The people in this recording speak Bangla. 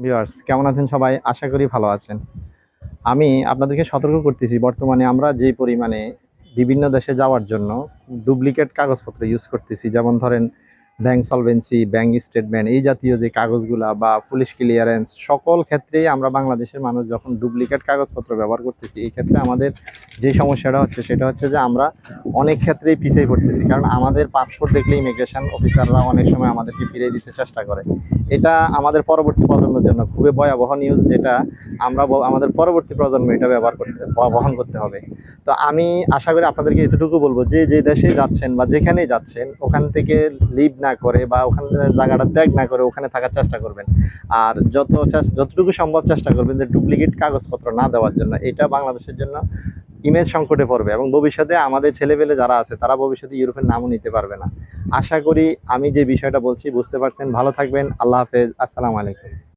ভিউয়ার্স কেমন আছেন সবাই? আশা করি ভালো আছেন। আমি আপনাদেরকে সতর্ক করতেছি, বর্তমানে আমরা যে পরিমাণে বিভিন্ন দেশে যাওয়ার জন্য ডুপ্লিকেট কাগজপত্র ইউজ করতেছি, যেমন ধরেন ব্যাংক সলভেন্সি, ব্যাংক স্টেটমেন্ট, এই জাতীয় যে কাগজগুলা বা পুলিশ ক্লিয়ারেন্স, সকল ক্ষেত্রেই আমরা বাংলাদেশের মানুষ যখন ডুপ্লিকেট কাগজপত্র ব্যবহার করতেছি, এই ক্ষেত্রে আমাদের যে সমস্যাটা হচ্ছে সেটা হচ্ছে যে আমরা অনেক ক্ষেত্রেই পিছিয়ে পড়তেছি। কারণ আমাদের পাসপোর্ট দেখলে ইমিগ্রেশন অফিসাররা অনেক সময় আমাদেরকে ফিরিয়ে দিতে চেষ্টা করে। এটা আমাদের পরবর্তী প্রজন্মের জন্য খুবই ভয়াবহ নিউজ, যেটা আমরা আমাদের পরবর্তী প্রজন্ম এটা ব্যবহার করতে বহন করতে হবে। তো আমি আশা করি আপনাদেরকে এতটুকু বলবো যে যে দেশে যাচ্ছেন বা যেখানেই যাচ্ছেন ওখান থেকে লিভ না করে বা ওখানে জায়গাটা ত্যাগ না করে ওখানে থাকার চেষ্টা করবেন। আর যতটুকু সম্ভব চেষ্টা করবেন যে ডুপ্লিকেট কাগজপত্র না দেওয়ার জন্য। এটা বাংলাদেশের জন্য ইমেজ সংকটে পড়বে এবং ভবিষ্যতে আমাদের ছেলেপেলে যারা আছে তারা ভবিষ্যতে ইউরোপের নামও নিতে পারবে না। আশা করি আমি যে বিষয়টা বলছি বুঝতে পারছেন। ভালো থাকবেন। আল্লাহ হাফেজ। আসসালামু আলাইকুম।